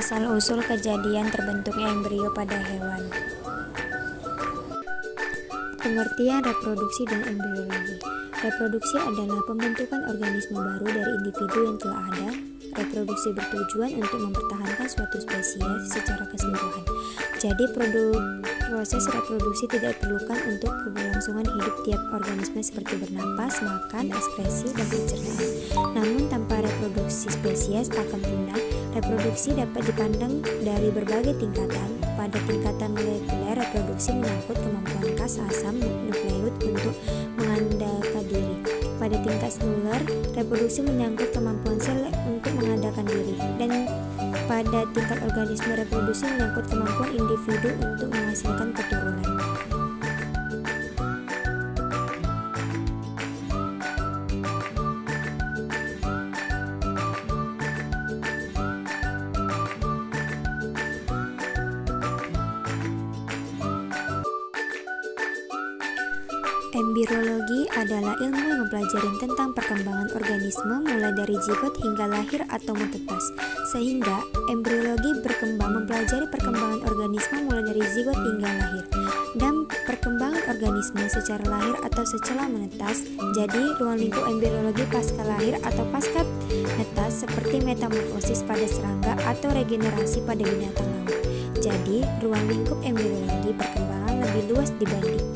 Asal-usul kejadian terbentuknya embrio pada hewan. Pengertian reproduksi dan embriologi. Reproduksi adalah pembentukan organisme baru dari individu yang telah ada. Reproduksi bertujuan untuk mempertahankan suatu spesies secara keseluruhan. Jadi proses reproduksi tidak diperlukan untuk keberlangsungan hidup tiap organisme seperti bernapas, makan, ekskresi, dan pencernaan. Namun tanpa reproduksi spesies akan punah. Reproduksi dapat dipandang dari berbagai tingkatan. Pada tingkatan molekuler, reproduksi menyangkut kemampuan kas asam nukleus untuk mengandalkan diri. Pada tingkat seluler, reproduksi menyangkut kemampuan sel untuk mengadakan diri. Dan pada tingkat organisme, reproduksi menyangkut kemampuan individu untuk menghasilkan keturunan. Embriologi adalah ilmu yang mempelajari tentang perkembangan organisme mulai dari zigot hingga lahir atau menetas. Sehingga embriologi berkembang mempelajari perkembangan organisme mulai dari zigot hingga lahir dan perkembangan organisme secara lahir atau setelah menetas. Jadi ruang lingkup embriologi pasca lahir atau pasca netas seperti metamorfosis pada serangga atau regenerasi pada binatang laut. Jadi ruang lingkup embriologi perkembangan lebih luas dibandingkan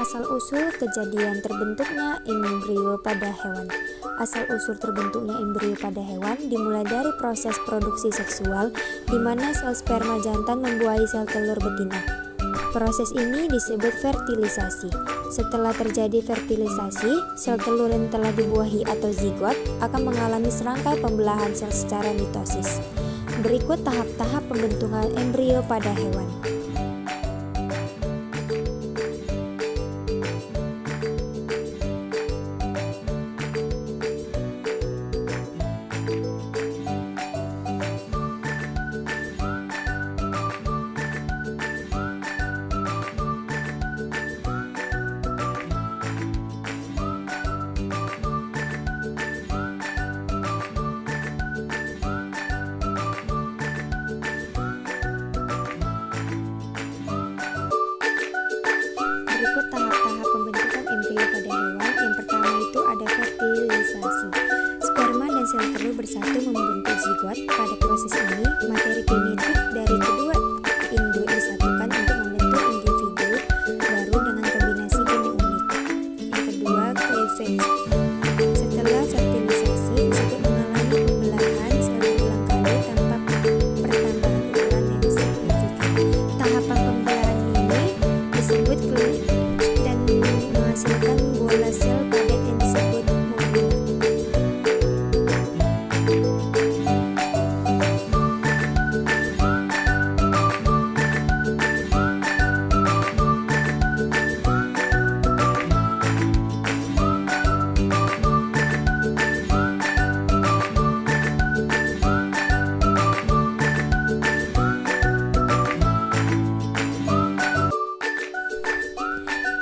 asal-usul kejadian terbentuknya embrio pada hewan. Asal-usul terbentuknya embrio pada hewan dimulai dari proses produksi seksual di mana sel sperma jantan membuahi sel telur betina. Proses ini disebut fertilisasi. Setelah terjadi fertilisasi, sel telur yang telah dibuahi atau zigot akan mengalami serangkai pembelahan sel secara mitosis. Berikut tahap-tahap pembentukan embrio pada hewan. Berikut tahap-tahap pembentukan embrio pada hewan. Yang pertama itu ada fertilisasi. Sperma dan sel telur bersatu membentuk zigot. Pada proses ini, materi genetik dari kedua induk disatukan untuk membentuk individu baru dengan kombinasi gen yang unik. Yang kedua, cleavage. Setelah fertilisasi, zigot mengalami pembelahan sel berulang kali tanpa pertambahan ukuran yang signifikan. Tahapan pembelahan ini disebut cleavage dan menghasilkan bola sel padat yang disebut molekul.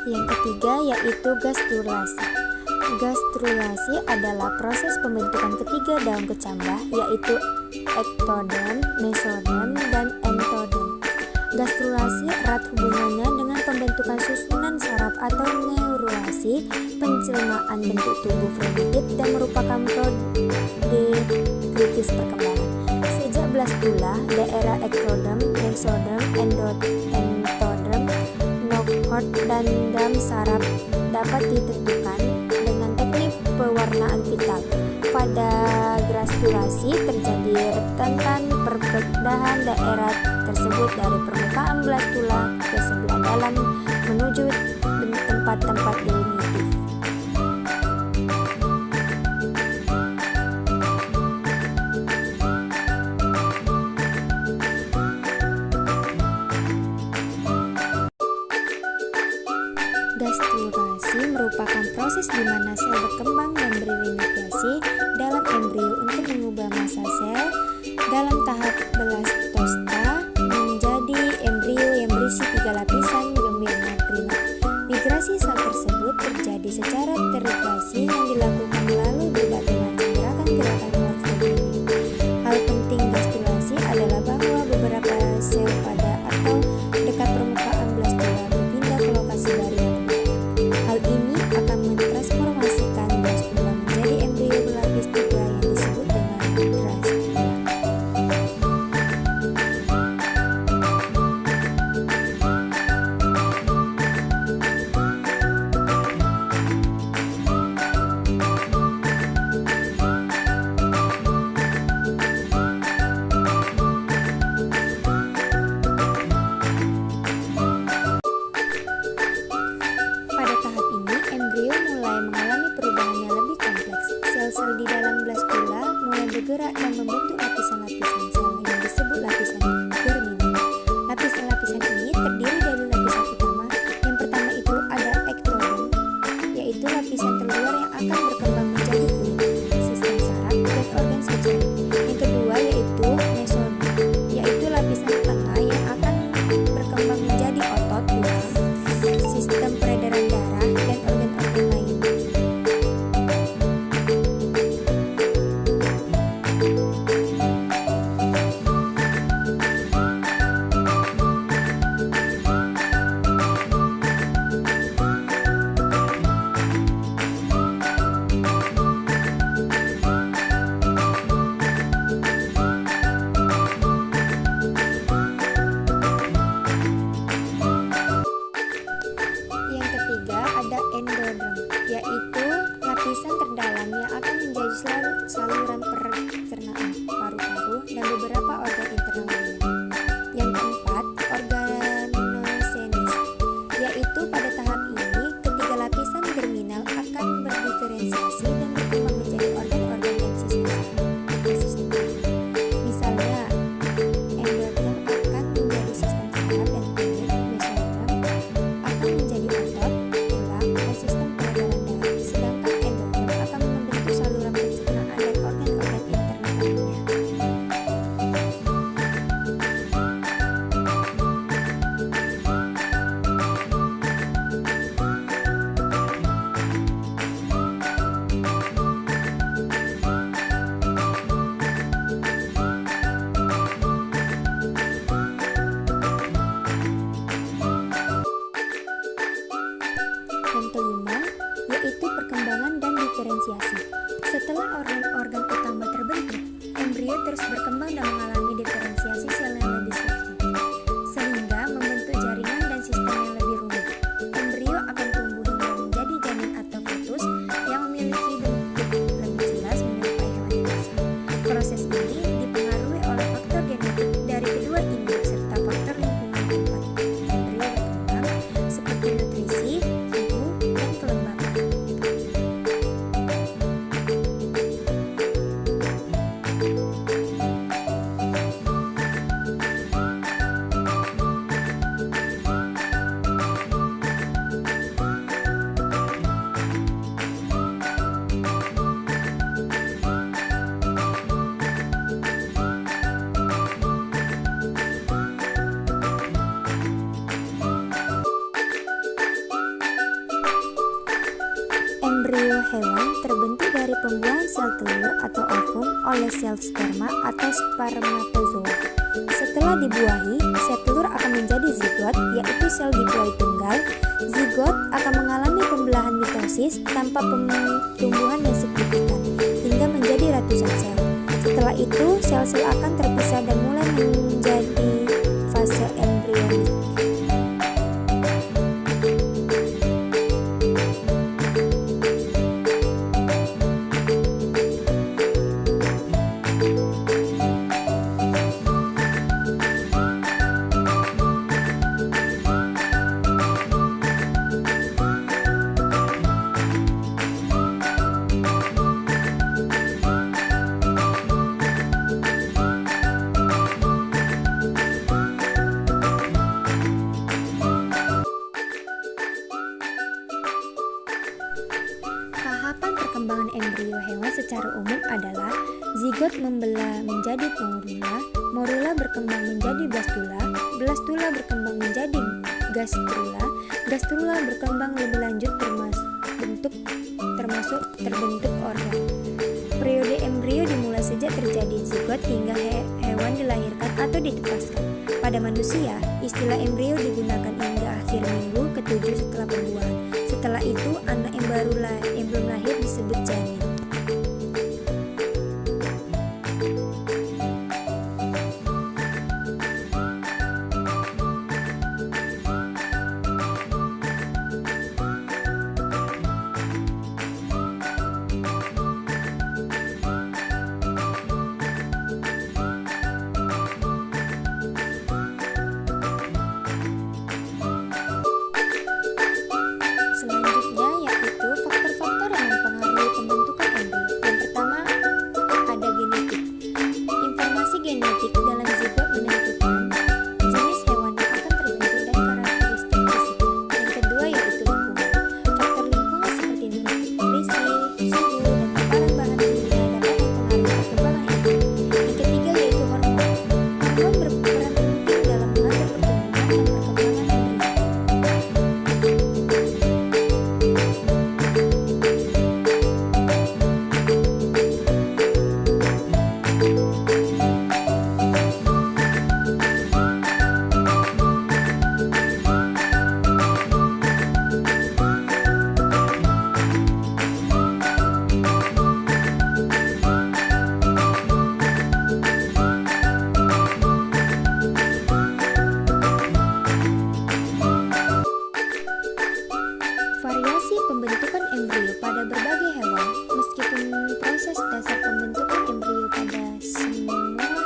Yang ketiga yaitu gastrulasi. Gastrulasi adalah proses pembentukan ketiga daun kecambah yaitu ektoderm, mesoderm, dan entoderm. Gastrulasi erat hubungannya dengan pembentukan susunan saraf atau neurulasi, penjelmaan bentuk tubuh primitif dan merupakan prode kritis perkembangan. Sejak blastula, daerah ektoderm, mesoderm, entoderm, noghort, dan dam saraf dapat ditentukan dengan teknik pewarnaan vital. Pada gastrulasi terjadi rentetan perpindahan daerah tersebut dari permukaan blastula ke sebelah dalam menuju tempat-tempat definitif. proses di mana sel berkembang dan beriniasiasi dalam embrio untuk mengubah massa sel dalam tahap blastosta menjadi embrio yang berisi 3 lapisan gemina primat. Migrasi sel tersebut terjadi secara terigrasi yang dilakukan melalui berbagai macam gerakan-gerakan morfogenik. Hal penting gastrulasi adalah bahwa beberapa sel pada atau dekat permukaan blastula berpindah ke lokasi baru yang lebih dekat. Hal ini akan mentransformasikan blastula menjadi embrio berlapis 3 yang disebut dengan gastrula. Pada tahap ini, embrio mulai mengalami perubahan yang lebih kompleks. Sel-sel di dalam blastula mulai bergerak dan membentuk lapisan-lapisan sel yang disebut lapisan germinal. Lapisan-lapisan ini terdiri dari lapisan utama. Yang pertama itu ada ektodon, yaitu lapisan terluar yang akan berkembang menjadi kulit, sistem saraf, dan organ sensorik. Yang kedua yaitu mesodon, yaitu lapisan tengah yang akan berkembang menjadi otot, tulang, sistem peredaran darah, dan organ-organ lain. Yang ketiga ada endoderm, yaitu lapisan terdalam yang akan menjadi saluran pencernaan, paru-paru, dan beberapa organ internal lainnya. Yang keempat, organosenis, yaitu pada tahap ini ketiga lapisan germinal akan berdiferensiasi dan berkembang menjadi organ-organ dan sistem. Misalnya, endoderm akan menjadi sistem saraf dan kulit, mesodon akan menjadi otot, tulang, dan sistem peredaran darah, sedangkan endoderm akan membentuk saluran pencernaan dan organ-organ internal lainnya. Yang kelima, yaitu perkembangan dan diferensiasi. Setelah organ-organ utama terbentuk, embrio terus berkembang dan mengalami diferensiasi sel yang lebih struktur, sehingga membentuk jaringan dan sistem yang lebih rumit. Embrio akan tumbuh hingga menjadi janin atau fetus yang memiliki bentuk lebih jelas menyerupai hewan dewasa. Proses ini dipengaruhi oleh faktor genetik dari kedua induk serta faktor lingkungan tempat embrio berkembang, seperti nutrisi, suhu, dan kelembapan. Embrio hewan terbentuk dari pembuahan sel telur atau ovum oleh sel sperma atau spermatozoa. Setelah dibuahi, sel telur akan menjadi zigot, yaitu sel diploid tunggal. Zigot akan mengalami pembelahan mitosis tanpa pertumbuhan yang signifikan, hingga menjadi ratusan sel. Setelah itu, sel-sel akan terpisah dan mulai menjadi fase embrionik. Zigot membelah menjadi morula, morula berkembang menjadi blastula, blastula berkembang menjadi gastrula, gastrula berkembang lebih lanjut termasuk terbentuk organ. Periode embrio dimulai sejak terjadi zigot hingga hewan dilahirkan atau ditetaskan. Pada manusia, istilah embrio digunakan hingga akhir minggu ke-7 setelah pembuahan. Setelah itu, anak yang belum lahir disebut janin. Selanjutnya yaitu faktor-faktor yang mempengaruhi pembentukan embrio. Yang pertama ada genetik. Informasi genetik dalam zigot menentukan jenis hewan yang akan terbentuk dan karakteristik fisiknya. Yang kedua yaitu lingkungan. Faktor lingkungan seperti nutrisi, suhu, dan paparan bahan kimia dapat mempengaruhi perkembangan embrio. Yang ketiga yaitu hormon. Hormon berperan penting dalam mengatur pertumbuhan dan perkembangan embrio. Variasi pembentukan embrio pada berbagai hewan. Meskipun proses dasar pembentukan embrio pada semua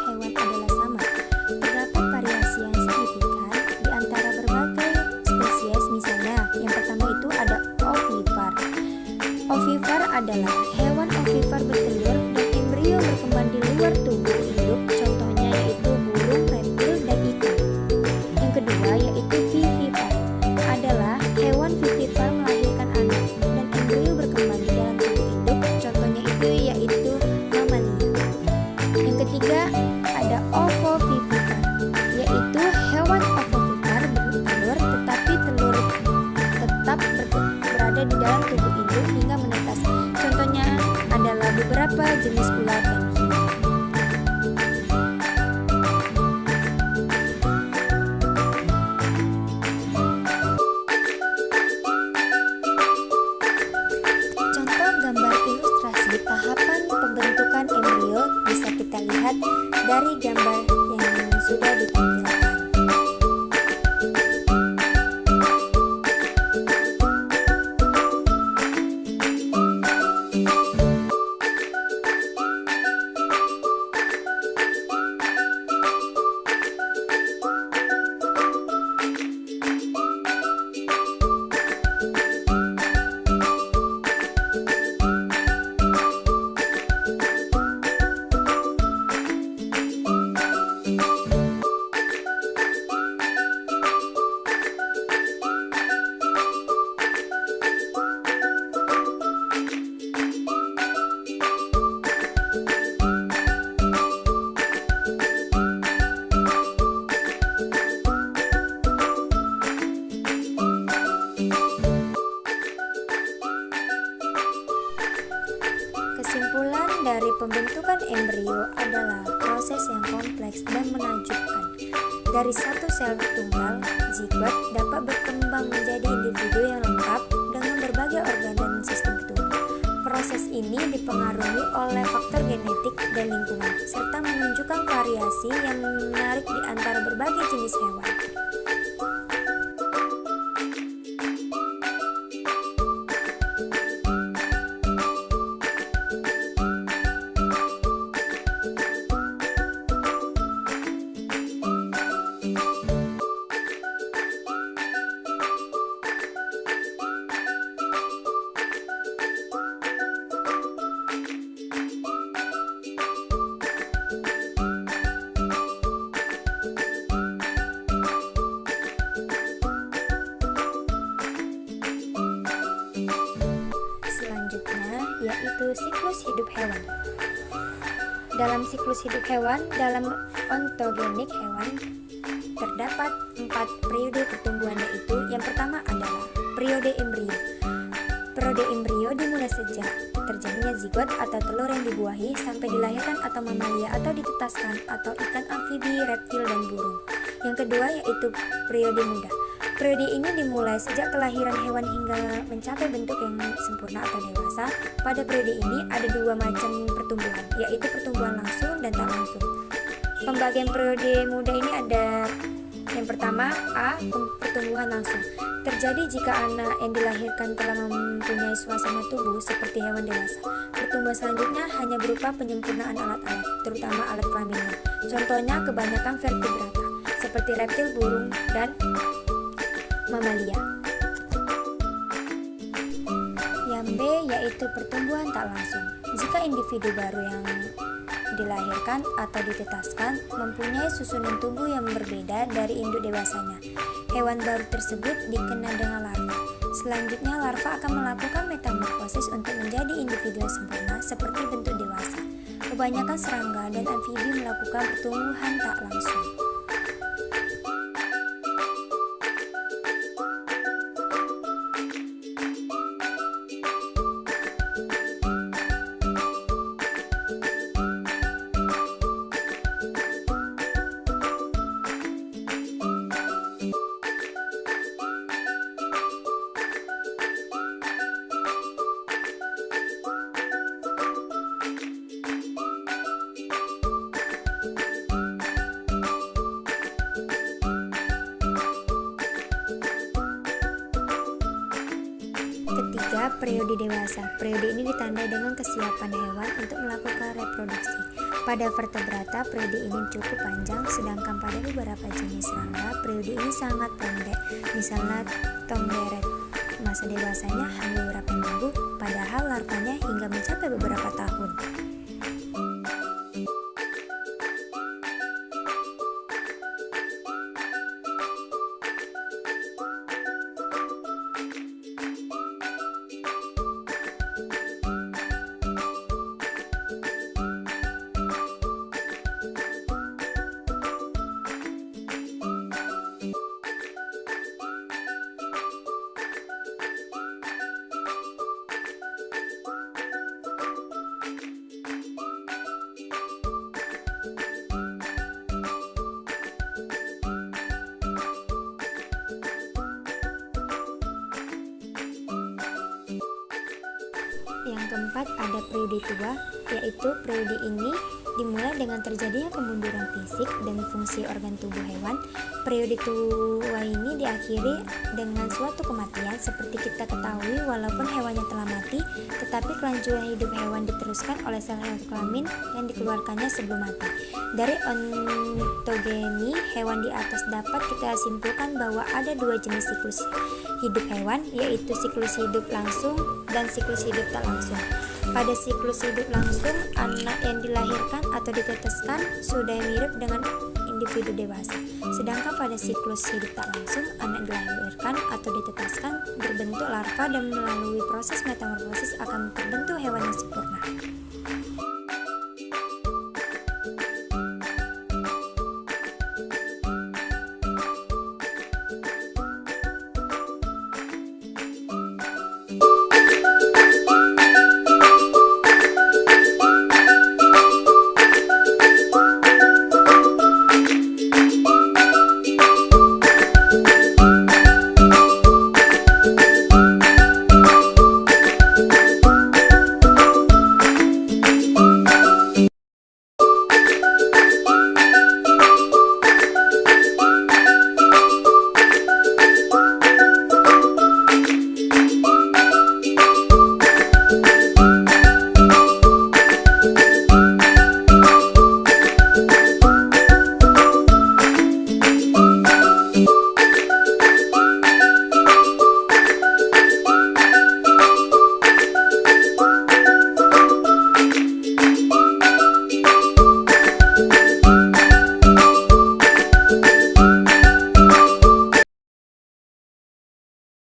hewan adalah sama, terdapat variasi yang signifikan di antara berbagai spesies. Misalnya, yang pertama itu ada ovipar. Ovipar adalah hewan ovipar bertelur dan embrio berkembang di luar tubuh induk, contohnya yaitu burung, reptil, dan ikan. Yang kedua yaitu vivipar, adalah hewan vivipar melahirkan anak dan embrio berkembang di dalam tubuh induk, contohnya yaitu mamalia. Yang ketiga ada ovovivipar, yaitu hewan ovovivipar bertelur tetapi telur tetap berada di dalam tubuh induk hingga menetas, contohnya adalah beberapa jenis ular dan hiu. Gambar ilustrasi tahapan pembentukan embrio bisa kita lihat dari gambar yang sudah ditampilkan. Kesimpulan dari pembentukan embrio adalah proses yang kompleks dan menakjubkan. Dari satu sel tunggal, zigot dapat berkembang menjadi individu yang lengkap dengan berbagai organ dan sistem tubuh. Proses ini dipengaruhi oleh faktor genetik dan lingkungan, serta menunjukkan variasi yang menarik di antara berbagai jenis hewan. Selanjutnya yaitu siklus hidup hewan. Dalam siklus hidup hewan, dalam ontogenik hewan terdapat 4 periode pertumbuhan, yaitu yang pertama adalah periode embrio. Periode embrio dimulai sejak terjadinya zigot atau telur yang dibuahi sampai dilahirkan atau mamalia atau ditetaskan atau ikan amfibi, reptil, dan burung. Yang kedua yaitu periode muda. Periode ini dimulai sejak kelahiran hewan hingga mencapai bentuk yang sempurna atau dewasa. Pada periode ini ada 2 macam pertumbuhan, yaitu pertumbuhan langsung dan tak langsung. Pembagian periode muda ini ada yang pertama, A. Pertumbuhan langsung. Terjadi jika anak yang dilahirkan telah mempunyai suasana tubuh seperti hewan dewasa. Pertumbuhan selanjutnya hanya berupa penyempurnaan alat-alat, terutama alat kelaminnya. Contohnya kebanyakan vertebrata, seperti reptil, burung, dan mamalia. Yang B yaitu pertumbuhan tak langsung. Jika individu baru yang dilahirkan atau ditetaskan mempunyai susunan tubuh yang berbeda dari induk dewasanya, hewan baru tersebut dikenal dengan larva. Selanjutnya larva akan melakukan metamorfosis untuk menjadi individu yang sempurna seperti bentuk dewasa. Kebanyakan serangga dan amfibi melakukan pertumbuhan tak langsung. Ketiga, periode dewasa. Periode ini ditandai dengan kesiapan hewan untuk melakukan reproduksi. Pada vertebrata, periode ini cukup panjang, sedangkan pada beberapa jenis serangga, periode ini sangat pendek. Misalnya tongderet, masa dewasanya hanya beberapa minggu, padahal larvanya hingga mencapai beberapa tahun. Yang keempat ada periode tua, yaitu periode ini dimulai dengan terjadinya kemunduran fisik dan fungsi organ tubuh hewan. Periode tua ini diakhiri dengan suatu kematian. Seperti kita ketahui, walaupun hewannya telah mati, tetapi kelanjutan hidup hewan diteruskan oleh sel kelamin yang dikeluarkannya sebelum mati. Dari ontogeni hewan di atas dapat kita simpulkan bahwa ada 2 jenis siklus hidup hewan, yaitu siklus hidup langsung dan siklus hidup tak langsung. Pada siklus hidup langsung, anak yang dilahirkan atau ditetaskan sudah mirip dengan individu dewasa. Sedangkan pada siklus hidup tak langsung, anak dilahirkan atau ditetaskan berbentuk larva dan melalui proses metamorfosis akan terbentuk hewan yang sempurna.